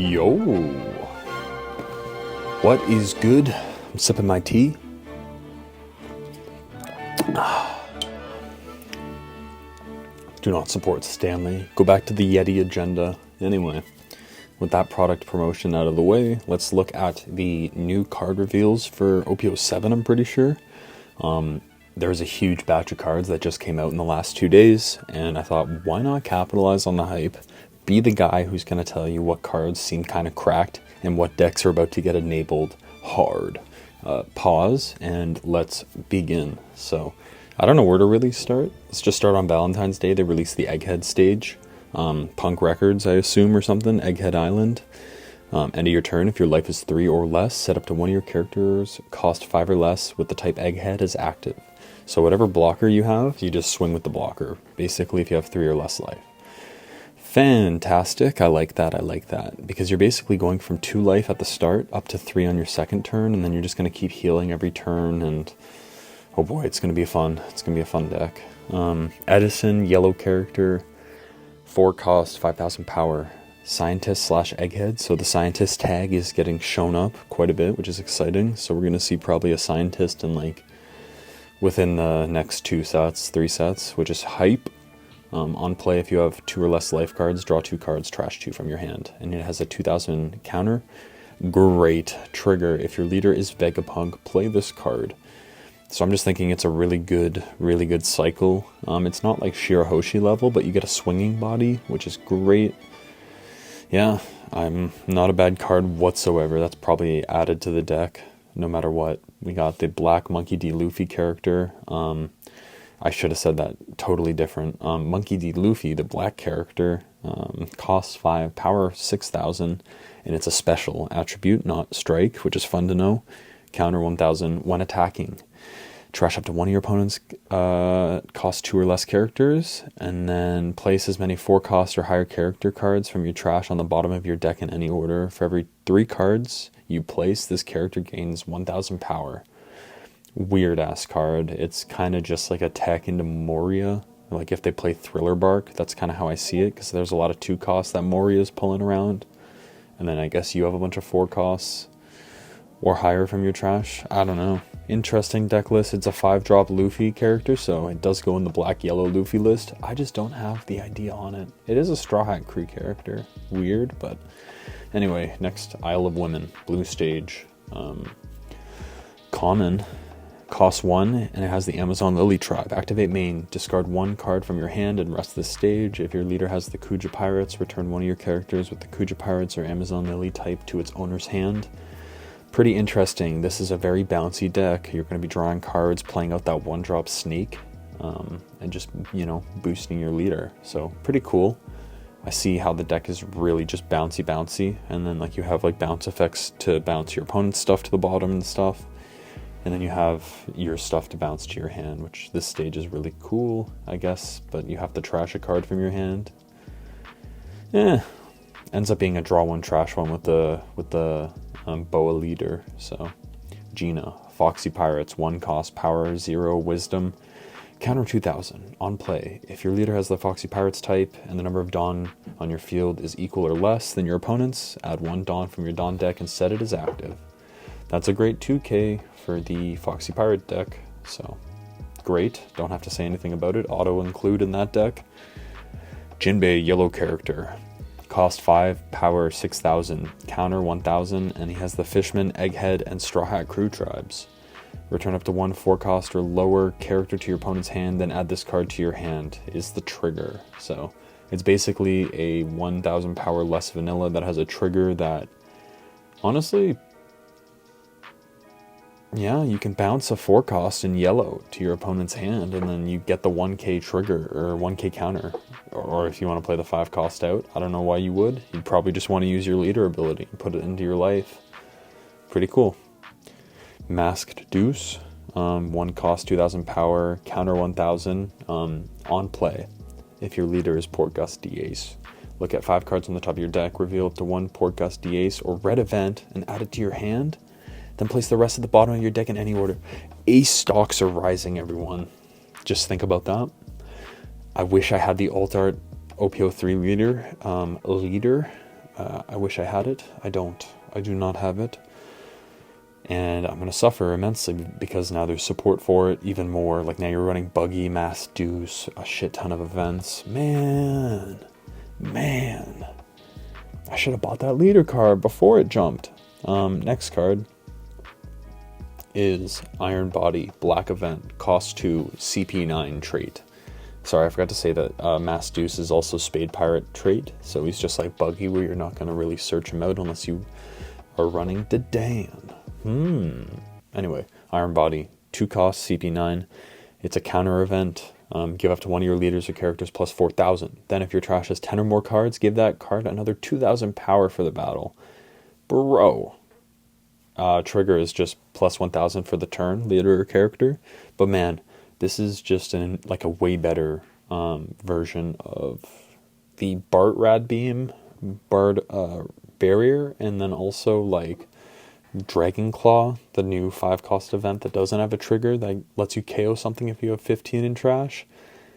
Yo, what is good? I'm sipping my tea. Do not support Stanley. Go back to the Yeti agenda. Anyway, with that product promotion out of the way, let's look at the new card reveals for OP07, I'm pretty sure. There's a huge batch of cards that just came out in the last 2 days, and I thought, why not capitalize on the hype? Be the guy who's going to tell you what cards seem kind of cracked and what decks are about to get enabled hard. Pause, and let's begin. So, I don't know where to really start. Let's just start on Valentine's Day. They released the Egghead stage. Punk Records, I assume, or something. Egghead Island. End of your turn, if your life is 3 or less, set up to one of your characters, cost 5 or less, with the type Egghead as active. So whatever blocker you have, you just swing with the blocker. Basically, if you have 3 or less life. Fantastic. I like that. Because you're basically going from 2 life at the start up to 3 on your second turn, and then you're just going to keep healing every turn, and oh boy, it's going to be fun. It's going to be a fun deck. Edison, yellow character, 4 cost, 5,000 power. Scientist / Egghead, so the scientist tag is getting shown up quite a bit, which is exciting. So we're going to see probably a scientist in within the next 3 sets, which is hype. On play, if you have 2 or less life cards, draw 2 cards, trash 2 from your hand, and it has a 2,000 counter. Great trigger. If your leader is Vegapunk, play this card. So I'm just thinking it's a really good cycle. It's not like Shirahoshi level, but you get a swinging body, which is great. Yeah, I'm not a bad card whatsoever. That's probably added to the deck, no matter what. We got the Black Monkey D. Luffy character. I should have said that totally different. Monkey D. Luffy, the black character, costs 5, power 6,000, and it's a special attribute, not strike, which is fun to know. Counter 1,000 when attacking. Trash up to one of your opponent's cost 2 or less characters, and then place as many 4 cost or higher character cards from your trash on the bottom of your deck in any order. For every 3 cards you place, this character gains 1,000 power. Weird ass card. It's kind of just like a tech into Moria. Like if they play Thriller Bark, that's kind of how I see it, because there's a lot of 2 costs that Moria is pulling around, and then I guess you have a bunch of 4 costs or higher from your trash. I don't know. Interesting deck list. It's a 5-drop Luffy character, so it does go in the black-yellow Luffy list. I just don't have the idea on it. It is a Straw Hat Crew character. Weird, but anyway, next, Isle of Women, blue stage. Common, costs 1, and it has the Amazon Lily tribe. Activate main, discard 1 card from your hand and rest this stage. If your leader has the Kuja Pirates, return one of your characters with the Kuja Pirates or Amazon Lily type to its owner's hand. Pretty interesting. This is a very bouncy deck. You're going to be drawing cards, playing out that 1-drop snake, and just, boosting your leader. So pretty cool. I see how the deck is really just bouncy, and then you have bounce effects to bounce your opponent's stuff to the bottom and stuff, and then you have your stuff to bounce to your hand, which this stage is really cool, I guess, but you have to trash a card from your hand. Ends up being a draw 1, trash 1 with the Boa leader. So Gina, Foxy Pirates, 1 cost, power 0, wisdom, counter 2,000. On play, if your leader has the Foxy Pirates type and the number of Dawn on your field is equal or less than your opponent's, add 1 Dawn from your Dawn deck and set it as active. That's a great 2k for the Foxy Pirate deck, so great. Don't have to say anything about it. Auto include in that deck. Jinbei, yellow character. Cost 5, power 6,000, counter 1,000, and he has the Fishman, Egghead, and Straw Hat Crew tribes. Return up to 1 4 cost or lower character to your opponent's hand, then add this card to your hand, is the trigger. So it's basically a 1,000 power less vanilla that has a trigger that, honestly, yeah, you can bounce a 4 cost in yellow to your opponent's hand, and then you get the 1k trigger, or 1k counter. Or if you want to play the 5 cost out, I don't know why you would. You'd probably just want to use your leader ability and put it into your life. Pretty cool. Masked Deuce, 1 cost, 2,000 power, counter 1,000, on play. If your leader is Port Gust D-Ace. Look at 5 cards on the top of your deck, reveal up to 1 Port Gust D-Ace or red event, and add it to your hand. Then place the rest at the bottom of your deck in any order. Ace stocks are rising, everyone. Just think about that. I wish I had the alt art OP03 leader. I wish I had it. I don't. I do not have it. And I'm going to suffer immensely because now there's support for it even more. Like now you're running Buggy, Mass Deuce, a shit ton of events. Man. I should have bought that leader card before it jumped. Next card is Iron Body, Black Event, cost 2, CP9 trait. Sorry, I forgot to say that Mass Deuce is also Spade Pirate trait. So he's just like Buggy where you're not going to really search him out unless you are running Dedan. Anyway, Iron Body, 2 costs, CP9. It's a counter event. Give up to one of your leaders or characters plus 4,000. Then if your trash has 10 or more cards, give that card another 2,000 power for the battle. Bro. Trigger is just plus 1,000 for the turn, leader or character. But man, this is just a way better version of the Bart Rad Beam, Bard Barrier, and then also like Dragon Claw, the new 5-cost event that doesn't have a trigger that lets you KO something if you have 15 in trash.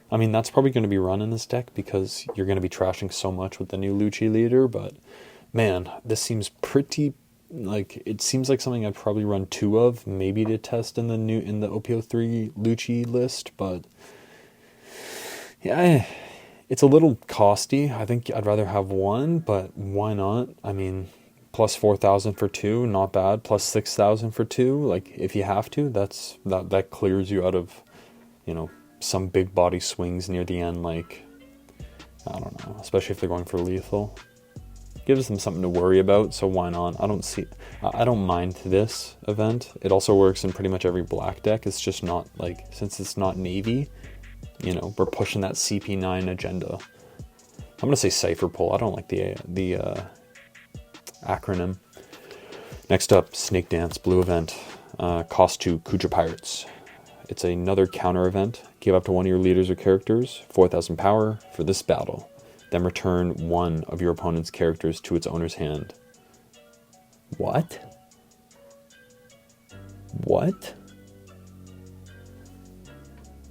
I mean, that's probably going to be run in this deck because you're going to be trashing so much with the new Lucci leader, but man, this seems pretty, it seems like something I'd probably run 2 of, maybe to test in the OP03 Lucci list, but yeah, it's a little costly. I think I'd rather have 1, but why not? I mean, plus 4,000 for 2, not bad. Plus 6,000 for 2, if you have to, that clears you out of, some big body swings near the end. I don't know, especially if they're going for lethal, gives them something to worry about. So why not? I don't mind this event. It also works in pretty much every black deck. It's just not since it's not navy, we're pushing that CP9 agenda. I'm gonna say Cypher Pull. I don't like the acronym. Next up, Snake Dance, blue event, cost 2, Kuja Pirates. It's another counter event. Give up to one of your leaders or characters 4,000 power for this battle. Then return one of your opponent's characters to its owner's hand. What?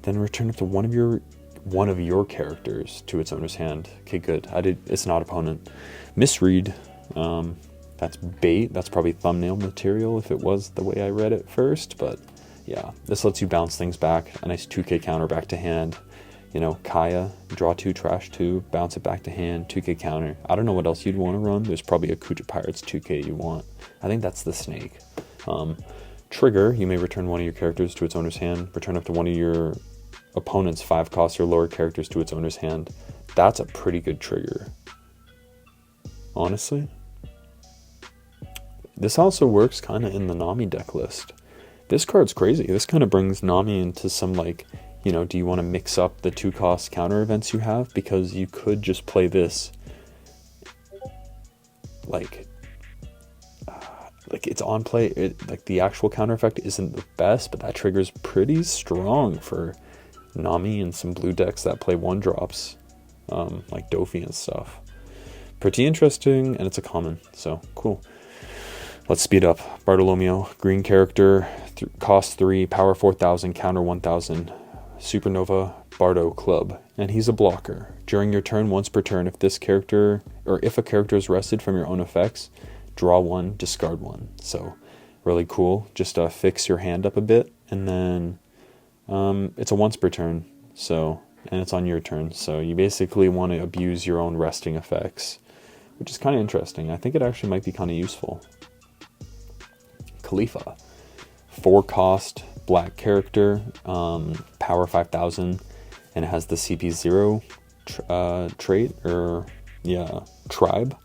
Then return up to one of your characters to its owner's hand. Okay, good. It's not opponent. Misread. That's bait. That's probably thumbnail material if it was the way I read it first, but yeah, this lets you bounce things back. A nice 2k counter back to hand. Kaya, draw 2, trash 2, bounce it back to hand, 2k counter. I don't know what else you'd want to run. There's probably a Kuja Pirates 2k you want. I think that's the snake. Trigger, you may return one of your characters to its owner's hand. Return up to one of your opponent's 5-cost or lower characters to its owner's hand. That's a pretty good trigger, honestly. This also works kind of in the Nami deck list. This card's crazy. This kind of brings Nami into some do you want to mix up the 2-cost counter events you have? Because you could just play this it's on play. The actual counter effect isn't the best, but that trigger's pretty strong for Nami and some blue decks that play 1-drops, like Dofi and stuff. Pretty interesting, and it's a common, so cool. Let's speed up. Bartolomeo, green character, cost 3, power 4,000, counter 1,000. Supernova Bardo Club, and he's a blocker. During your turn, once per turn, if a character is rested from your own effects, draw 1, discard 1. So really cool. Just fix your hand up a bit, and then it's a once per turn. So, and it's on your turn. So you basically want to abuse your own resting effects, which is kind of interesting. I think it actually might be kind of useful. Khalifa, 4-cost black character, power 5,000, and it has the CP0 trait, tribe,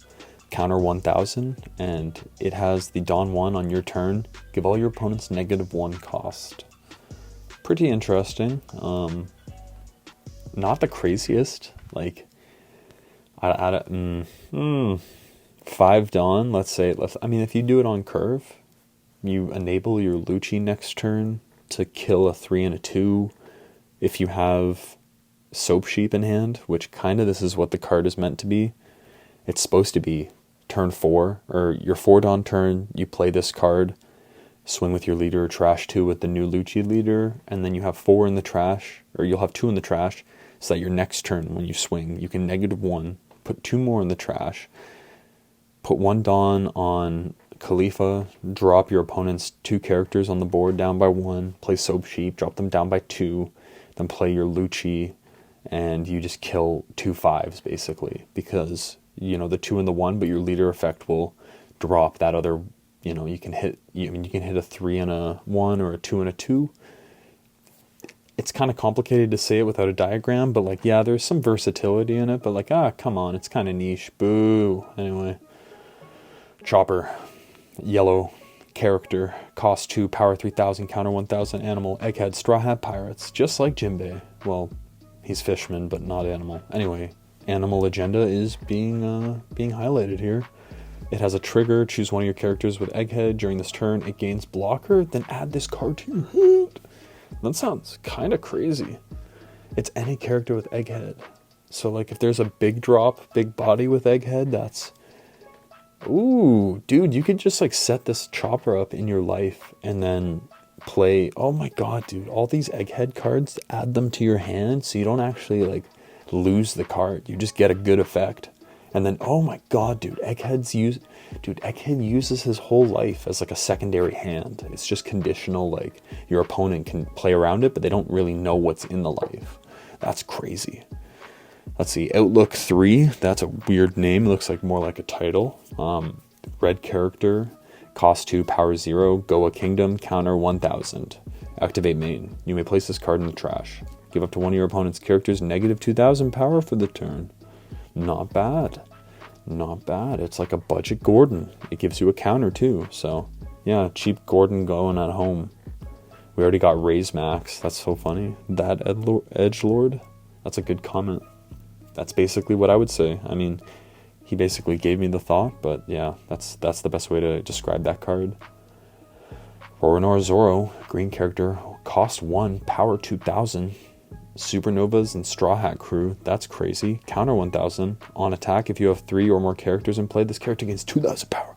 counter 1,000, and it has the Dawn 1 on your turn. Give all your opponents -1 cost. Pretty interesting. Not the craziest. 5 Dawn, let's say. If you do it on curve, you enable your Lucci next turn to kill a 3 and a 2 if you have Soap Sheep in hand, which this is what the card is meant to be. It's supposed to be turn 4, or your 4 Dawn turn, you play this card, swing with your leader, trash 2 with the new Lucci leader, and then you have 4 in the trash, or you'll have 2 in the trash, so that your next turn when you swing, you can -1, put 2 more in the trash, put 1 Dawn on Khalifa, drop your opponent's 2 characters on the board down by 1, play Soap Sheep, drop them down by 2, then play your Lucci, and you just kill 2 5s basically, because, you know, the 2 and the 1, but your leader effect will drop that other, you know, you can hit a 3 and a 1 or a 2 and a 2. It's kind of complicated to say it without a diagram, but like, yeah, there's some versatility in it, but like, come on, it's kind of niche. Boo. Anyway, Chopper, yellow character, cost 2, power 3000, counter 1000, animal, Egghead, Straw Hat Pirates, just like Jinbei. Well, he's Fishman, but not animal. Anyway, animal agenda is being highlighted here. It has a trigger, choose one of your characters with Egghead. During this turn, it gains blocker, then add this card to your hand. That sounds kind of crazy. It's any character with Egghead. So like if there's a big drop, big body with Egghead, that's... Ooh, dude, you could just like set this Chopper up in your life and then play... Oh my god, dude, all these Egghead cards, add them to your hand so you don't actually like lose the card. You just get a good effect. And then, oh my god, dude, Egghead uses his whole life as like a secondary hand. It's just conditional, like your opponent can play around it, but they don't really know what's in the life. That's crazy. Let's see, Outlook 3, that's a weird name. It looks like more like a title. Red character, cost 2, power 0, go a kingdom, counter 1000. Activate main. You may place this card in the trash. Give up to one of your opponent's characters negative 2000 power for the turn. Not bad. Not bad. It's like a budget Gordon. It gives you a counter too. So, yeah, cheap Gordon going at home. We already got Raise Max. That's so funny. That Edgelord? That's a good comment. That's basically what I would say. I mean, he basically gave me the thought, but yeah, that's the best way to describe that card. Roronoa Zoro, green character, cost 1, power 2000. Supernovas and Straw Hat Crew, that's crazy. Counter 1000. On attack, if you have 3 or more characters in play, this character gains 2000 power.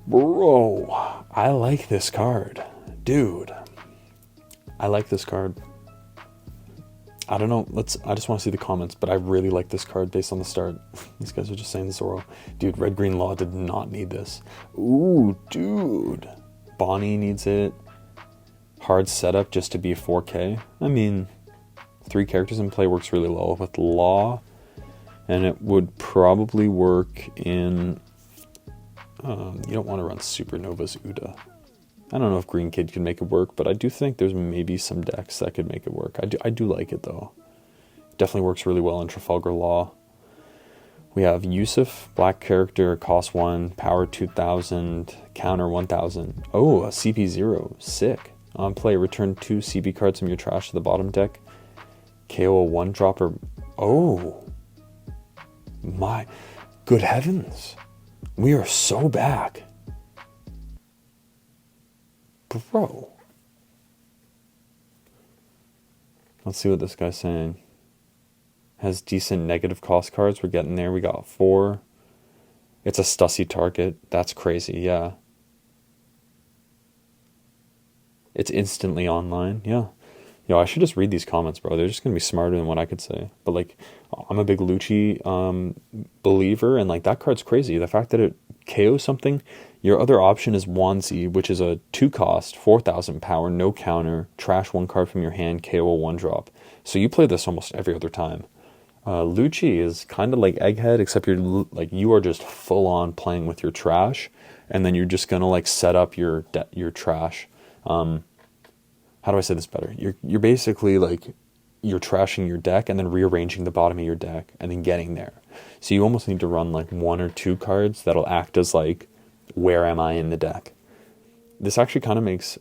Bro, I like this card. Dude, I like this card. I don't know, I just want to see the comments, but I really like this card based on the start. These guys are just saying Zoro. Dude, Red Green Law did not need this. Ooh, dude. Bonnie needs it. Hard setup just to be 4K. I mean, 3 characters in play works really well with Law, and it would probably work in... you don't want to run Supernova's Uda. I don't know if Green Kid can make it work, but I do think there's maybe some decks that could make it work. I do like it, though. Definitely works really well in Trafalgar Law. We have Yusuf, black character, cost 1, power 2000, counter 1000. Oh, a CP0. Sick. On play, return 2 CB cards from your trash to the bottom deck. KO a 1-dropper. Oh. My good heavens. We are so back. Bro. Let's see what this guy's saying. Has decent negative cost cards. We're getting there. We got 4. It's a Stussy target. That's crazy, yeah. It's instantly online, yeah. Yo, I should just read these comments, bro. They're just going to be smarter than what I could say. But, like, I'm a big Lucci believer, and, like, that card's crazy. The fact that it KOs something, your other option is Wanzi, which is a 2-cost, 4,000 power, no counter, trash 1 card from your hand, KO a 1-drop. So you play this almost every other time. Lucci is kind of like Egghead, except you are just full-on playing with your trash, and then you're just going to, like, set up your trash. How do I say this better? You're basically like, you're trashing your deck and then rearranging the bottom of your deck and then getting there. So you almost need to run like 1 or 2 cards that'll act as like, where am I in the deck? This actually kind of makes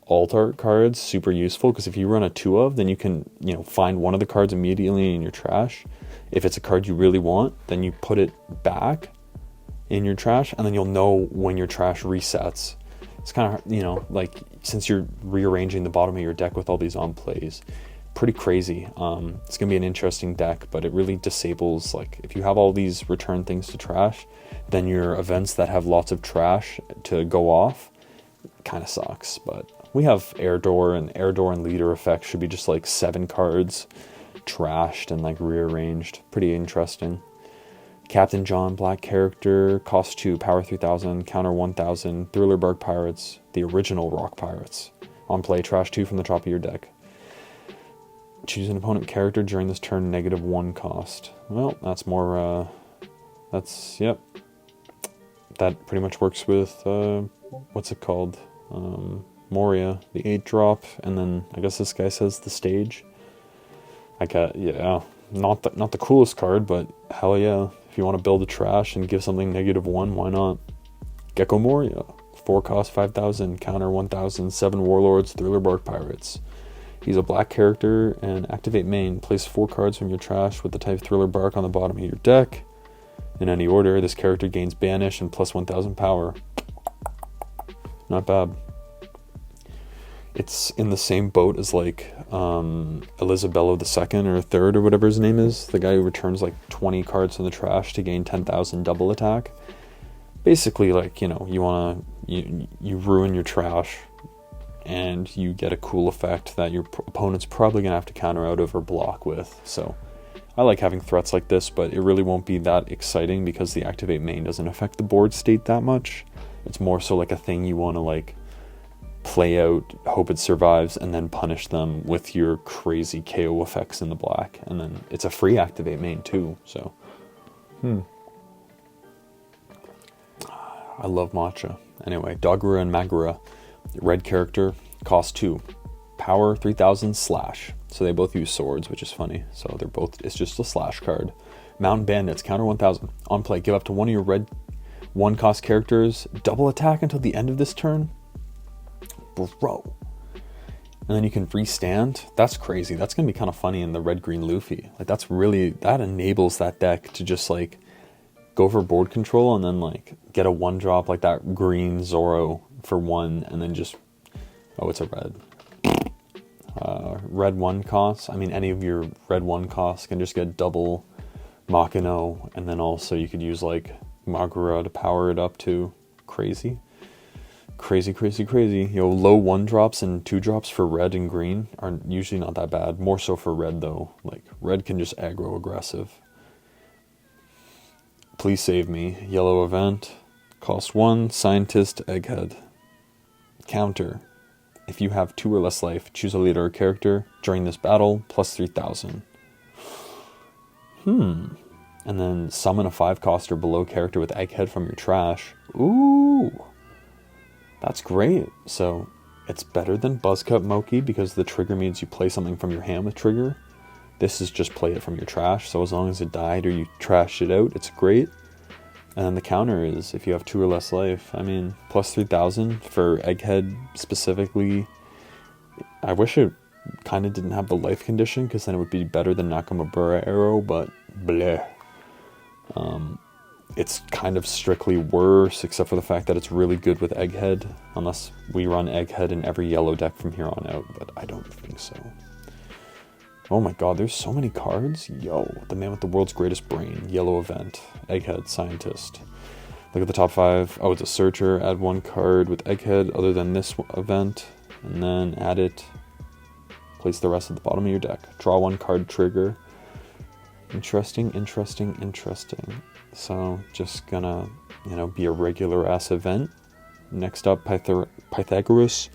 alt art cards super useful, because if you run a 2 of, then you can, find one of the cards immediately in your trash. If it's a card you really want, then you put it back in your trash, and then you'll know when your trash resets. It's kind of, like, since you're rearranging the bottom of your deck with all these on plays, pretty crazy. It's going to be an interesting deck, but it really disables, like, if you have all these return things to trash, then your events that have lots of trash to go off kind of sucks. But we have Air Door and Leader Effect should be just like 7 cards trashed and like rearranged. Pretty interesting. Captain John, black character, cost 2, power 3000, counter 1000, Thriller Bark Pirates, the original Rock Pirates. On play, trash 2 from the top of your deck. Choose an opponent character during this turn, -1 cost. Well, that's more, yep. That pretty much works with, what's it called? Moria, the 8-drop, and then I guess this guy says the stage. Yeah, not the coolest card, but hell yeah. If you want to build a trash and give something -1, why not? Gecko Moria, 4 cost 5000, counter 1000, 7 Warlords, Thriller Bark Pirates. He's a black character, and activate main. Place 4 cards from your trash with the type Thriller Bark on the bottom of your deck. In any order, this character gains banish and plus 1000 power. Not bad. It's in the same boat as like Elizabello II or 3rd or whatever his name is. The guy who returns like 20 cards from the trash to gain 10,000 double attack. Basically, like, you know, you ruin your trash and you get a cool effect that your opponent's probably going to have to counter out of or block with. So I like having threats like this, but it really won't be that exciting because the activate main doesn't affect the board state that much. It's more so like a thing you want to like play out, hope it survives, and then punish them with your crazy KO effects in the black. And then it's a free activate main too, so. I love matcha. Anyway, Dogura and Magura. Red character, cost 2. Power 3000, slash. So they both use swords, which is funny. So they're both, it's just a slash card. Mountain Bandits, counter 1000. On play, give up to one of your red 1-cost characters double attack until the end of this turn. Bro. And then you can restand. That's crazy. That's going to be kind of funny in the red-green Luffy. Like, that's really, that enables that deck to just, like, go for board control and then, like, get a 1-drop like that green Zoro for 1 and then just, oh, it's a red. Red 1 costs. I mean, any of your red 1 costs can just get double Makino, and then also you could use, like, Magura to power it up too. Crazy. Crazy, crazy, crazy. Yo, low 1-drops and 2-drops for red and green are usually not that bad. More so for red, though. Like, red can just aggro aggressive. Please save me. Yellow event. Cost 1. Scientist, Egghead. Counter. If you have 2 or less life, choose a leader or character. During this battle, plus 3000. And then summon a 5-cost or below character with Egghead from your trash. Ooh. That's great. So it's better than Buzzcut Moki because the trigger means you play something from your hand with trigger. This is just play it from your trash. So as long as it died or you trashed it out, it's great. And then the counter is if you have 2 or less life. I mean, plus 3000 for Egghead specifically. I wish it kind of didn't have the life condition because then it would be better than Nakamabura Arrow, but bleh. It's kind of strictly worse, except for the fact that it's really good with Egghead, unless we run Egghead in every yellow deck from here on out, but I don't think so. Oh my god, there's so many cards. Yo, the man with the world's greatest brain, yellow event, Egghead, scientist. Look at the top 5. Oh, it's a searcher. Add 1 card with Egghead other than this event, and then add it. Place the rest at the bottom of your deck. Draw 1 card, trigger. Interesting, interesting, interesting. So, just gonna, you know, be a regular ass event. Next up, Pythagoras.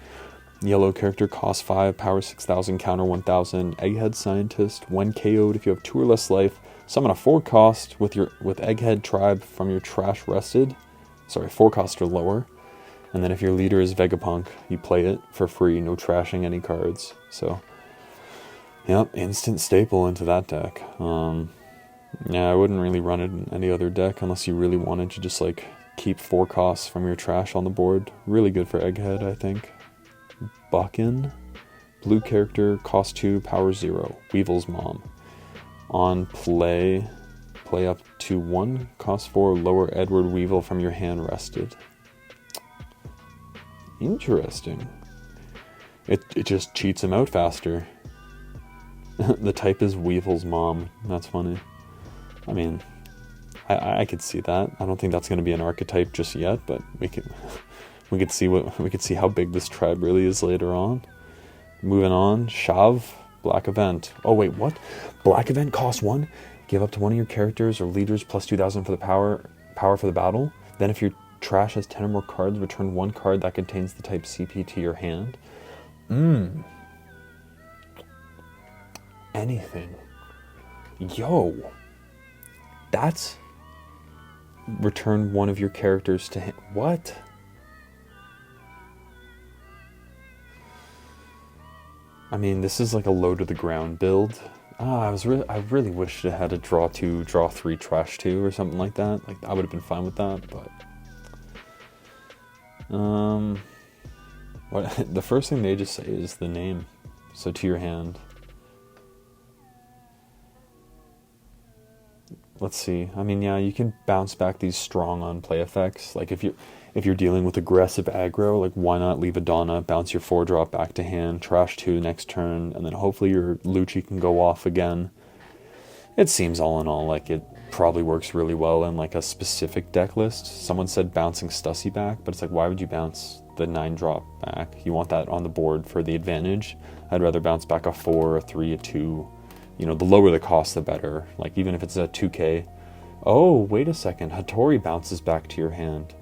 Yellow character, cost 5, power 6000, counter 1000. Egghead scientist. When KO'd, if you have 2 or less life, summon a 4-cost with Egghead tribe from your trash rested. Sorry, 4-cost or lower. And then if your leader is Vegapunk, you play it for free, no trashing any cards. So, yep, instant staple into that deck. Yeah, I wouldn't really run it in any other deck unless you really wanted to just like keep 4 costs from your trash on the board. Really good for Egghead, I think. Buckin. Blue character, cost 2, power 0. Weevil's mom. On play up to 1, cost 4, lower Edward Weevil from your hand rested. Interesting. It just cheats him out faster. The type is Weevil's mom. That's funny. I mean, I could see that. I don't think that's going to be an archetype just yet, but we could see how big this tribe really is later on. Moving on, Shav, black event. Oh wait, what? Black event costs 1? Give up to one of your characters or leaders plus 2,000 for the power for the battle. Then if your trash has 10 or more cards, return one card that contains the type CP to your hand. Anything. Yo. That's... Return one of your characters to hand. What? I mean, this is like a low to the ground build. I really wished it had a draw 2, draw 3, trash 2 or something like that. Like, I would have been fine with that, but... What the first thing they just say is the name. So to your hand. Let's see. I mean, yeah, you can bounce back these strong on play effects. Like if you're dealing with aggressive aggro, like why not leave a Donna, bounce your 4-drop back to hand, trash 2 next turn, and then hopefully your Lucci can go off again. It seems all in all like it probably works really well in like a specific deck list. Someone said bouncing Stussy back, but it's like, why would you bounce the 9-drop back? You want that on the board for the advantage. I'd rather bounce back a 4, a 3, a 2. You know, the lower the cost, the better. Like, even if it's a 2K. Oh, wait a second. Hattori bounces back to your hand.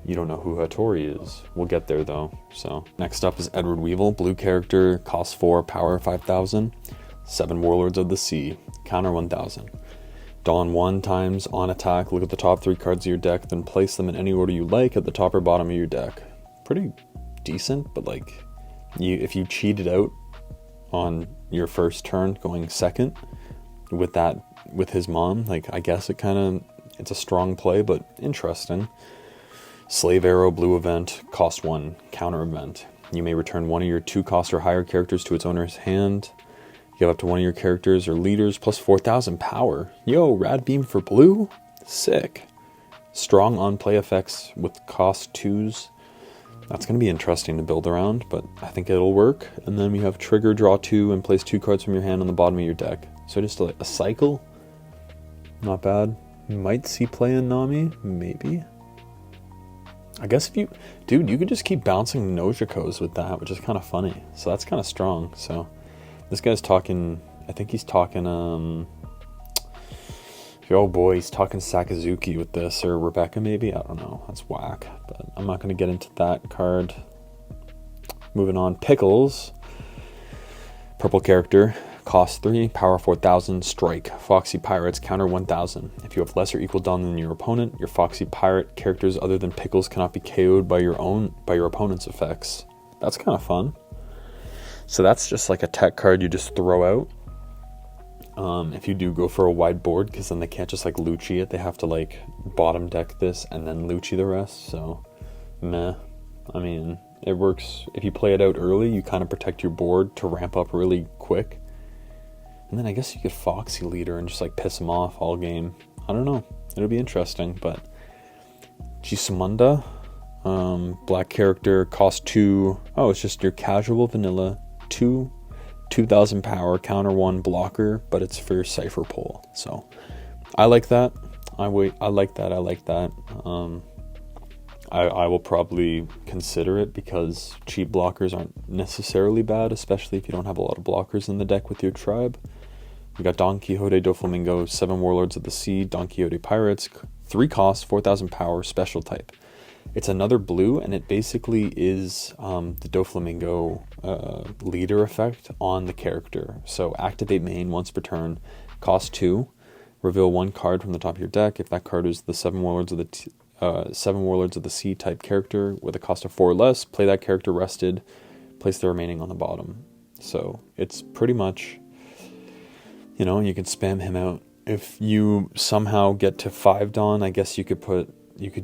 You don't know who Hattori is. We'll get there, though. So, next up is Edward Weevil. Blue character, cost 4, power 5,000. 7 Warlords of the Sea. Counter 1,000. Dawn 1 times on attack. Look at the top 3 cards of your deck, then place them in any order you like at the top or bottom of your deck. Pretty decent, but like, if you cheated out on your first turn going second with his mom, like, I guess it's a strong play, but interesting. Slave Arrow, blue event, cost 1, counter event. You may return one of your 2 cost or higher characters to its owner's hand. Give up to one of your characters or leaders plus 4,000 power. Yo, rad beam for blue? Sick. Strong on play effects with cost 2s. That's going to be interesting to build around, but I think it'll work. And then we have trigger, draw 2, and place 2 cards from your hand on the bottom of your deck. So just a cycle. Not bad. You might see play in Nami, maybe. I guess if you could just keep bouncing Nojikos with that, which is kind of funny. So that's kind of strong. So this guy's talking, I think he's talking, oh boy, he's talking Sakazuki with this, or Rebecca maybe, I don't know, that's whack, but I'm not going to get into that card. Moving on, Pickles, purple character, cost 3, power 4,000, strike, Foxy Pirates, counter 1,000. If you have less or equal Dawn than your opponent, your Foxy Pirate characters other than Pickles cannot be KO'd by your opponent's effects. That's kind of fun. So that's just like a tech card you just throw out. If you do go for a wide board, because then they can't just like Lucci it, they have to like bottom deck this and then Lucci the rest, so meh. I mean, it works. If you play it out early, you kind of protect your board to ramp up really quick. And then I guess you could Foxy leader and just like piss him off all game. I don't know. It'll be interesting, but Jisumunda, black character, cost 2. Oh, it's just your casual vanilla 2,000 power, counter 1 blocker, but it's for your Cypher Pull. So I like that. I like that. I will probably consider it because cheap blockers aren't necessarily bad, especially if you don't have a lot of blockers in the deck with your tribe. We got Don Quixote Doflamingo, 7 Warlords of the Sea, Don Quixote Pirates, 3 costs, 4,000 power, special type. It's another blue, and it basically is the Doflamingo leader effect on the character. So activate main once per turn, cost 2, reveal 1 card from the top of your deck. If that card is the 7 Warlords of the Sea type character with a cost of 4 or less, play that character rested, place the remaining on the bottom. So it's pretty much, you know, you can spam him out. If you somehow get to 5 Dawn, I guess you could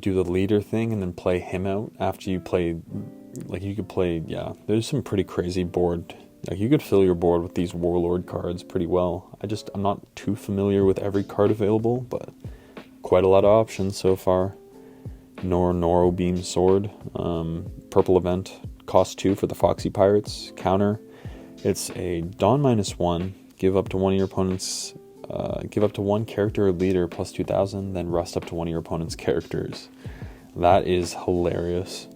do the leader thing and then play him out after you play, like you could play, yeah, there's some pretty crazy board, like you could fill your board with these Warlord cards pretty well. I'm not too familiar with every card available, but quite a lot of options so far. Noro Beam Sword, purple event, cost 2 for the Foxy Pirates, counter. It's a Dawn -1, give up to one of your opponent's give up to 1 character or leader plus 2,000, then rest up to one of your opponent's characters. That is hilarious.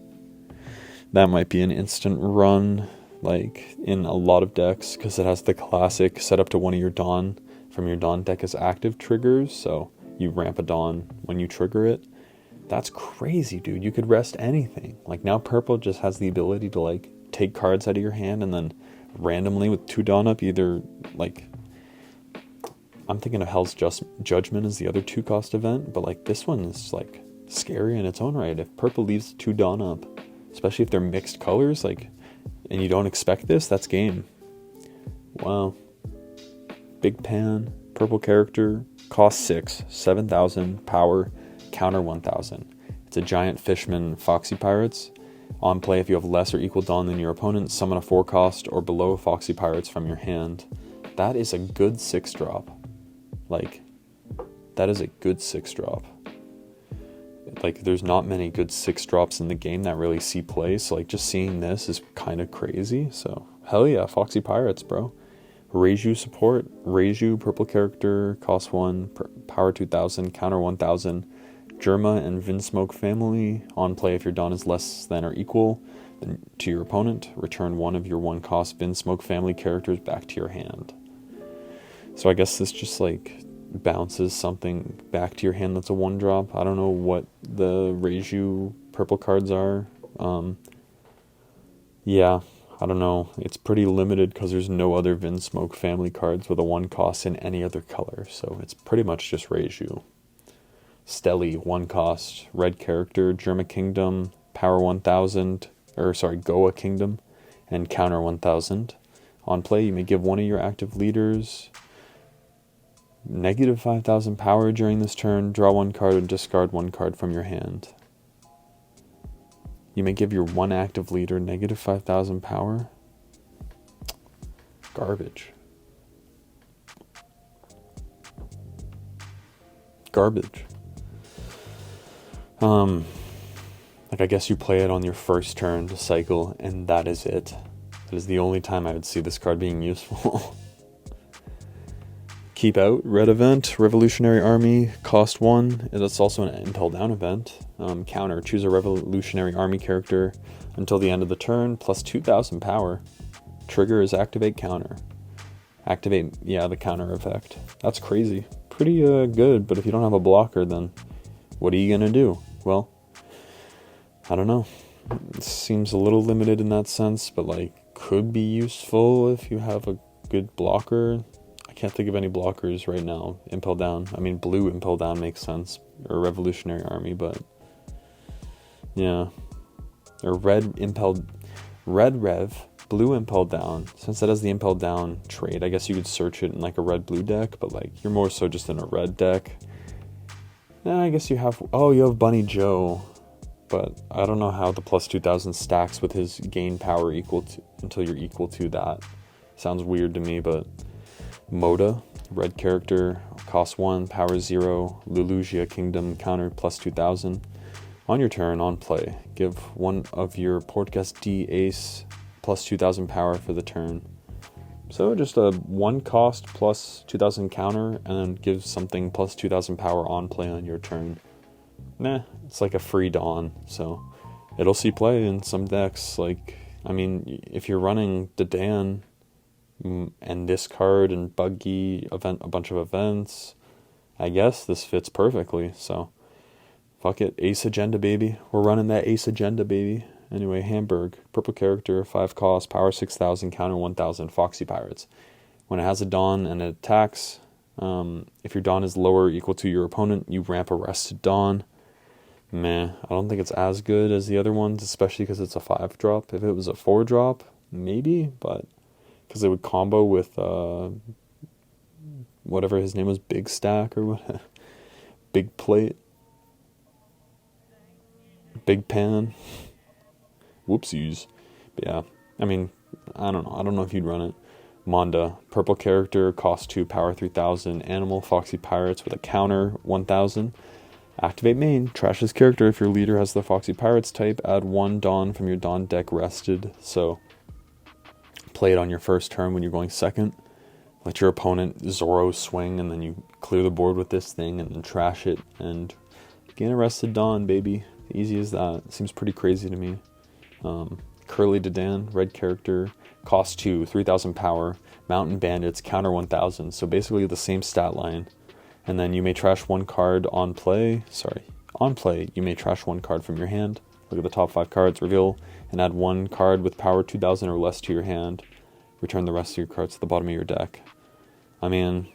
That might be an instant run, like in a lot of decks, because it has the classic set up to one of your Dawn from your Dawn deck as active triggers, so you ramp a Dawn when you trigger it. That's crazy, dude. You could rest anything. Like, now purple just has the ability to, like, take cards out of your hand and then randomly with 2 Dawn up, either, like, I'm thinking of Hell's Judgment as the other 2-cost event, but, like, this one is, like, scary in its own right. If purple leaves 2 Dawn up, especially if they're mixed colors, like, and you don't expect this, that's game. Wow. Big Pan, purple character, cost 6, 7,000, power, counter 1,000. It's a giant fishman Foxy Pirates. On play, if you have less or equal Dawn than your opponent, summon a 4-cost or below Foxy Pirates from your hand. That is a good 6-drop. Like, that is a good 6-drop. Like, there's not many good 6-drops in the game that really see play, so, like, just seeing this is kind of crazy. So, hell yeah, Foxy Pirates, bro. Reiju support. Reiju, purple character, cost 1, power 2,000, counter 1,000. Germa and Vinsmoke family. On play, if your Dawn is less than or equal to your opponent, return one of your 1-cost Vinsmoke family characters back to your hand. So I guess this just, like, bounces something back to your hand that's a 1-drop. I don't know what the Reiju purple cards are. Yeah, I don't know. It's pretty limited because there's no other Vinsmoke family cards with a 1-cost in any other color. So it's pretty much just Reiju. Stelly, 1-cost, red character, Germa Kingdom, power 1,000, Goa Kingdom, and counter 1,000. On play, you may give one of your active leaders negative 5,000 power during this turn, draw 1 card and discard 1 card from your hand. You may give your 1 active leader negative 5,000 power. Garbage. Like, I guess you play it on your first turn to cycle, and that is it. That is the only time I would see this card being useful. Keep out, red event, Revolutionary Army, cost 1. It's also an Impel Down event. Counter, choose a Revolutionary Army character until the end of the turn, plus 2,000 power. Trigger is activate counter. Activate, yeah, the counter effect. That's crazy. Pretty good, but if you don't have a blocker, then what are you going to do? Well, I don't know. It seems a little limited in that sense, but, like, could be useful if you have a good blocker. I can't think of any blockers right now. Impel Down. I mean, blue Impel Down makes sense. Or Revolutionary Army, but yeah. Or red Rev, blue Impel Down. Since that has the Impel Down trait, I guess you could search it in, like, a red-blue deck, but, like, you're more so just in a red deck. Yeah, I guess you have Bunny Joe, but I don't know how the plus 2,000 stacks with his gain power until you're equal to that. Sounds weird to me, but Moda, red character, cost 1, power 0, Lulugia Kingdom, counter plus 2,000. On your turn, on play, give one of your Portgas D Ace plus 2,000 power for the turn. So just a 1-cost plus 2,000 counter, and then give something plus 2,000 power on play on your turn. It's like a free Dawn, so it'll see play in some decks. Like, I mean, if you're running the Dan and this card and Buggy a bunch of events, I guess this fits perfectly. So fuck it, Ace Agenda, baby. We're running that Ace Agenda, baby. Anyway, Hamburg, purple character, 5-cost, power 6,000, counter 1,000, Foxy Pirates. When it has a Dawn and it attacks, if your Dawn is lower or equal to your opponent, you ramp a rested Dawn. I don't think it's as good as the other ones, especially because it's a 5-drop. If it was a 4-drop, maybe, but because it would combo with whatever his name was, Big Stack or what, Big Plate, Big Pan. Whoopsies. But yeah, I mean, I don't know if you'd run it. Monda, purple character, cost 2, power 3,000, animal, Foxy Pirates with a counter 1,000. Activate main, trash this character if your leader has the Foxy Pirates type, add 1 Dawn from your Dawn deck rested. So play it on your first turn when you're going second. Let your opponent Zoro swing, and then you clear the board with this thing and then trash it and gain a rested Dawn, baby. Easy as that. Seems pretty crazy to me. Curly Dedan, red character, cost 2, 3,000 power, Mountain Bandits, counter 1,000. So basically the same stat line. And then you may trash one card on play. On play, you may trash one card from your hand. Look at the top 5 cards, reveal, and add one card with power 2,000 or less to your hand. Return the rest of your cards to the bottom of your deck. I mean,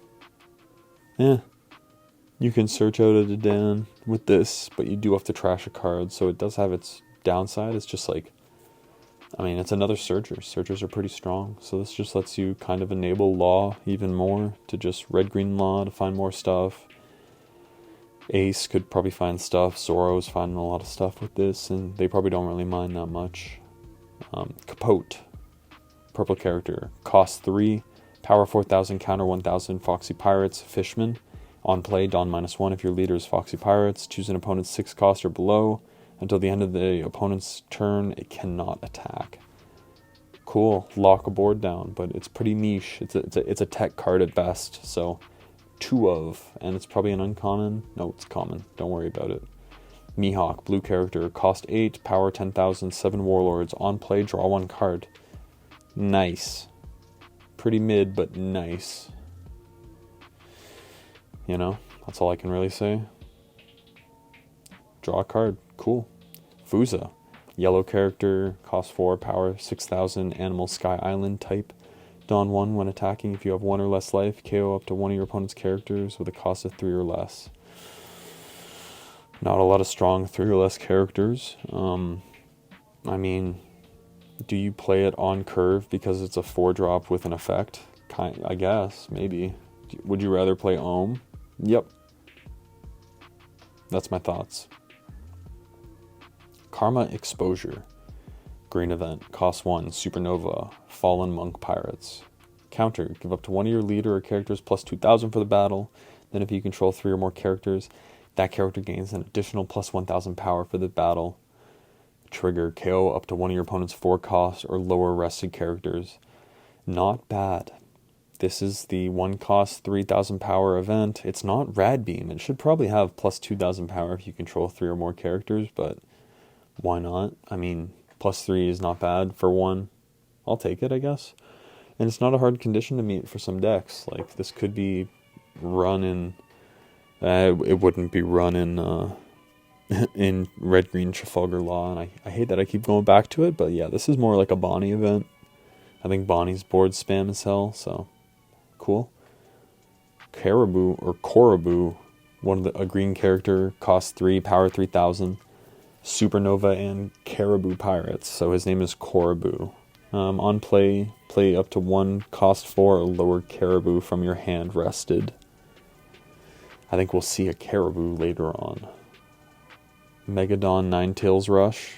you can search out a Dedan with this, but you do have to trash a card, so it does have its downside. It's just like, I mean, it's another Searcher. Searchers are pretty strong, so this just lets you kind of enable Law even more to just red-green Law to find more stuff. Ace could probably find stuff. Zoro's finding a lot of stuff with this, and they probably don't really mind that much. Capote, purple character, cost 3, power 4,000, counter 1,000, Foxy Pirates, Fishman. On play, Don -1 if your leader is Foxy Pirates. Choose an opponent's 6 cost or below. Until the end of the opponent's turn, it cannot attack. Cool, lock a board down, but it's pretty niche. It's a tech card at best, so 2 of, and it's probably an uncommon. No, it's common. Don't worry about it. Mihawk, blue character, cost 8, power 10,000, 7 warlords. On play, draw 1 card. Nice. Pretty mid, but nice. You know, that's all I can really say. Draw a card. Cool. Fuza, yellow character, cost 4, power 6,000, animal Sky Island type. Dawn 1 when attacking. If you have 1 or less life, KO up to one of your opponent's characters with a cost of 3 or less. Not a lot of strong 3 or less characters. I mean, do you play it on curve because it's a 4-drop with an effect? I guess, maybe. Would you rather play Ohm? Yep. That's my thoughts. Karma Exposure. Green event. Cost 1. Supernova. Fallen Monk Pirates. Counter. Give up to one of your leader or characters plus 2,000 for the battle. Then if you control 3 or more characters, that character gains an additional plus 1,000 power for the battle. Trigger. KO up to one of your opponent's 4 cost or lower rested characters. Not bad. This is the 1 cost 3,000 power event. It's not Rad Beam. It should probably have plus 2,000 power if you control 3 or more characters, but why not? I mean, plus 3 is not bad for 1. I'll take it, I guess. And it's not a hard condition to meet for some decks. Like, this could be run in... it wouldn't be run in in red-green Trafalgar Law, and I hate that I keep going back to it, but yeah, this is more like a Bonnie event. I think Bonnie's board spam as hell, so cool. Caribou, or Korribu, a green character, costs 3, power 3,000. Supernova and Caribou Pirates, so his name is Korribu. On play, play up to 1 cost 4 or lower Caribou from your hand rested. I think we'll see a Caribou later on. Megadon Ninetails Rush.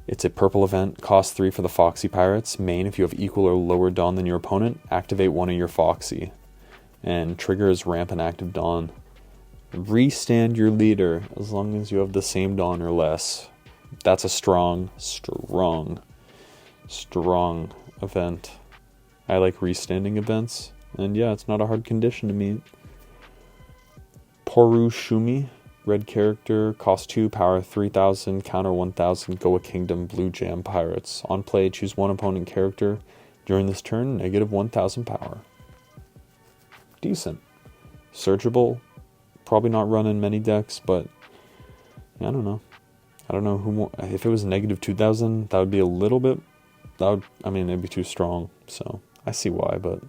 It's a purple event, cost 3 for the Foxy Pirates. Main, if you have equal or lower Dawn than your opponent, activate one of your Foxy. And trigger is Rampant Active Dawn. Restand your leader as long as you have the same Dawn or less. That's a strong event. I like restanding events, and yeah, it's not a hard condition to meet. Poru Shumi, red character, cost 2, power 3,000, counter 1,000, Goa Kingdom, Blue Jam Pirates. On play, choose one opponent character. During this turn, negative 1,000 power. Decent. Searchable. Probably not run in many decks, but I don't know. I don't know who more. If it was negative 2,000, that would be a little bit. It'd be too strong. So I see why, but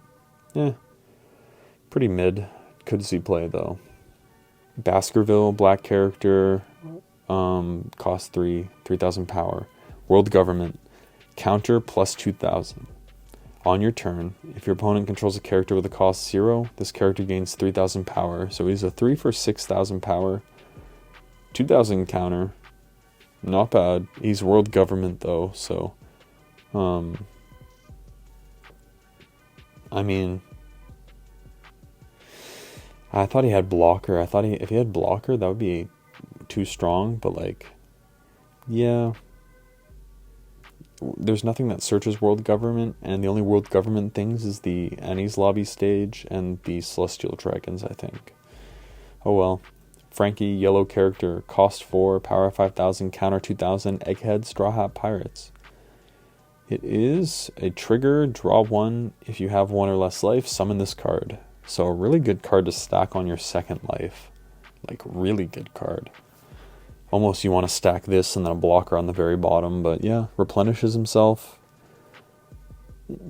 pretty mid. Could see play though. Baskerville, black character, cost 3,000 power. World Government, counter plus 2,000. On your turn, if your opponent controls a character with a cost 0, this character gains 3,000 power. So he's a 3 for 6,000 power. 2,000 counter. Not bad. He's World Government though, so... I thought he had blocker. If he had blocker, that would be too strong, but yeah. There's nothing that searches World Government, and the only World Government things is the Annie's Lobby stage and the Celestial Dragons, I think. Oh well. Frankie, yellow character, cost 4, power 5000, counter 2000, Egghead, Straw Hat Pirates. It is a trigger, draw 1. If you have 1 or less life, summon this card. So a really good card to stack on your second life. Like, really good card. Almost you want to stack this and then a blocker on the very bottom, but yeah, replenishes himself.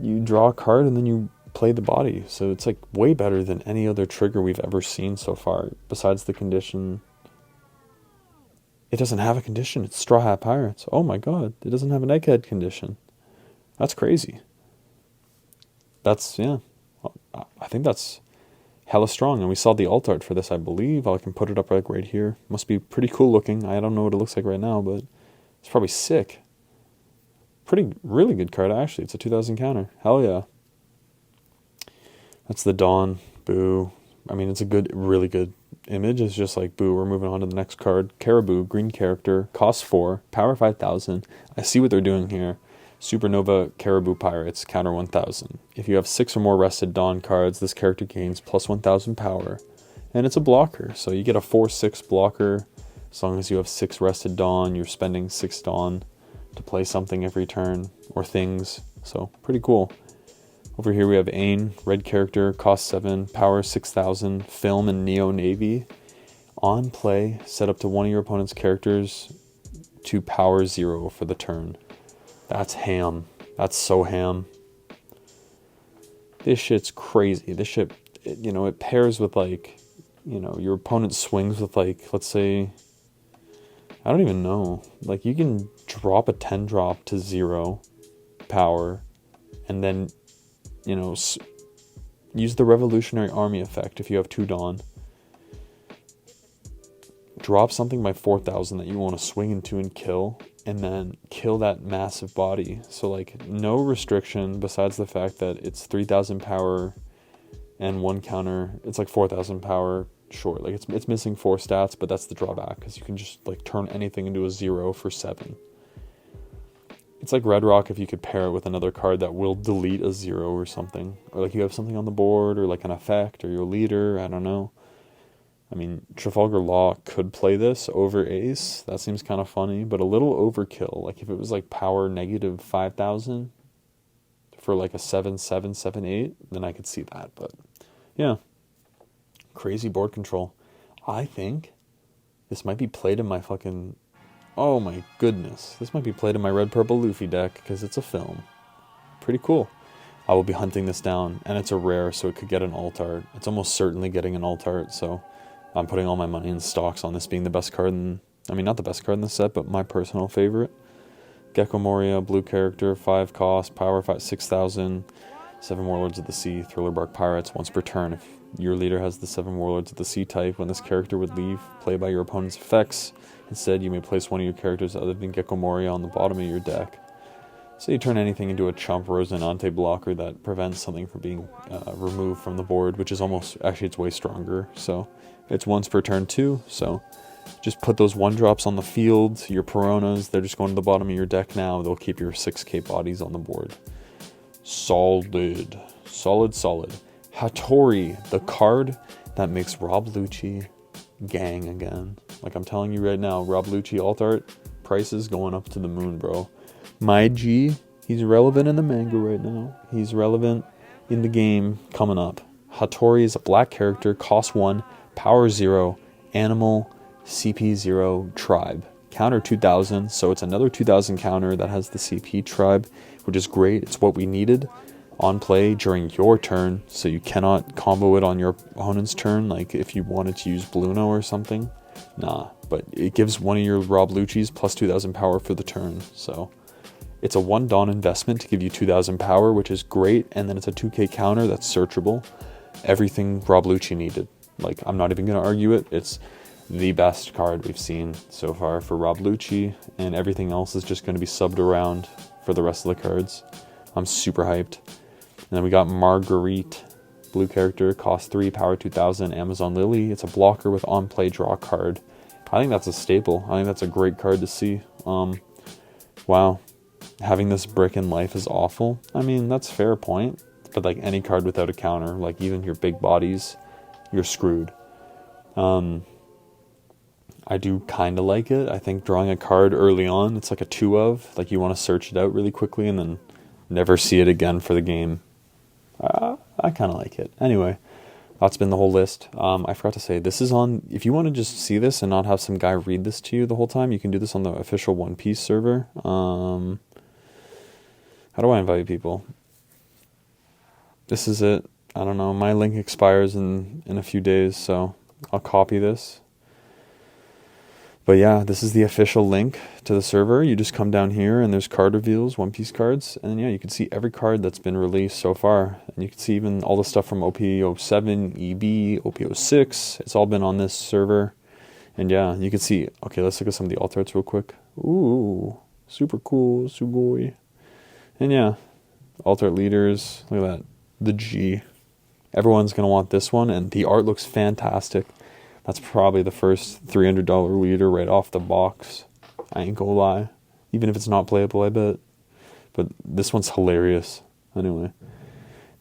You draw a card and then you play the body. So it's like way better than any other trigger we've ever seen so far, besides the condition. It doesn't have a condition. It's Straw Hat Pirates. Oh my god, it doesn't have an Egghead condition. That's crazy. That's, yeah, I think that's hella strong. And we saw the alt art for this, I believe. I can put it up like right here. Must be pretty cool looking. I don't know what it looks like right now, but it's probably sick. Really good card, actually. It's a 2000 counter. Hell yeah. That's the Dawn. Boo. I mean, it's a good, really good image. It's just like, boo, we're moving on to the next card. Caribou, green character, cost 4, power 5000. I see what they're doing here. Supernova Caribou Pirates, counter 1000. If you have 6 or more rested Dawn cards, this character gains plus 1000 power. And it's a blocker, so you get a 4/6 blocker. As long as you have 6 rested Dawn, you're spending 6 Dawn to play something every turn, or things. So, pretty cool. Over here we have Ain, red character, cost 7, power 6000, film and Neo Navy. On play, set up to one of your opponent's characters to power 0 for the turn. That's ham. That's so ham. This shit's crazy. This shit, it pairs with, like, your opponent swings with, like, let's say, I don't even know. Like, you can drop a 10 drop to 0 power, and then, use the Revolutionary Army effect if you have 2 Dawn. Drop something by 4000 that you want to swing into and kill, and then kill that massive body. So, like, no restriction besides the fact that it's 3000 power and 1 counter. It's like 4000 power short. Like, it's missing 4 stats, but that's the drawback, because you can just, like, turn anything into a 0 for 7. It's like Red Rock if you could pair it with another card that will delete a 0 or something. Or, like, you have something on the board, or, like, an effect, or your leader, I don't know. I mean, Trafalgar Law could play this over Ace. That seems kind of funny, but a little overkill. Like, if it was, like, power negative 5000 for, like, a 7/7, 7/8, then I could see that. But, yeah. Crazy board control. I think this might be played in my fucking... Oh my goodness. This might be played in my Red Purple Luffy deck, because it's a film. Pretty cool. I will be hunting this down, and it's a rare, so it could get an alt art. It's almost certainly getting an alt art, so... I'm putting all my money in stocks on this being the best card not the best card in the set, but my personal favorite. Gecko Moria, blue character, 5 cost, power 6000, 7 Warlords of the Sea, Thriller Bark Pirates, once per turn. If your leader has the 7 Warlords of the Sea type, when this character would leave, play by your opponent's effects. Instead, you may place one of your characters other than Gecko Moria on the bottom of your deck. So you turn anything into a chump Rosinante blocker that prevents something from being removed from the board, which is almost, actually it's way stronger. So it's once per turn too, so just put those 1-drops on the field, your Peronas, they're just going to the bottom of your deck now, they'll keep your 6k bodies on the board. Solid. Hattori, the card that makes Rob Lucci gang again. Like, I'm telling you right now, Rob Lucci alt art prices going up to the moon, bro. My G, he's relevant in the manga right now. He's relevant in the game coming up. Hattori is a black character, cost 1, power 0, animal, CP 0, tribe. Counter 2000, so it's another 2000 counter that has the CP tribe, which is great. It's what we needed on play during your turn, so you cannot combo it on your opponent's turn, like if you wanted to use Bluno or something. Nah, but it gives one of your Rob Lucci's plus 2000 power for the turn, so it's a 1 Dawn investment to give you 2000 power, which is great, and then it's a 2k counter that's searchable. Everything Rob Lucci needed. Like, I'm not even going to argue it. It's the best card we've seen so far for Rob Lucci, and everything else is just going to be subbed around for the rest of the cards. I'm super hyped. And then we got Marguerite, blue character, cost 3, power 2000, Amazon Lily. It's a blocker with on-play draw card. I think that's a staple. I think that's a great card to see. Wow. Having this brick in life is awful. I mean, that's a fair point. But, like, any card without a counter, like even your big bodies, you're screwed. I do kind of like it. I think drawing a card early on, it's like a 2 of, like you want to search it out really quickly and then never see it again for the game. I kind of like it. Anyway, that's been the whole list. I forgot to say, this is on, if you want to just see this and not have some guy read this to you the whole time, you can do this on the official One Piece server. How do I invite people? This is it. I don't know. My link expires in a few days, so I'll copy this. But yeah, this is the official link to the server. You just come down here and there's card reveals, One Piece cards. And yeah, you can see every card that's been released so far. And you can see even all the stuff from OP07, EB, OP06. It's all been on this server. And yeah, you can see, okay, let's look at some of the alt arts real quick. Ooh, super cool, sugoi. And yeah, alt art leaders, look at that, the G. Everyone's going to want this one, and the art looks fantastic. That's probably the first $300 leader right off the box. I ain't gonna lie. Even if it's not playable, I bet. But this one's hilarious. Anyway,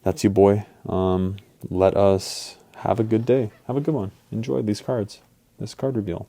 that's you, boy. Let us have a good day. Have a good one. Enjoy these cards. This card reveal.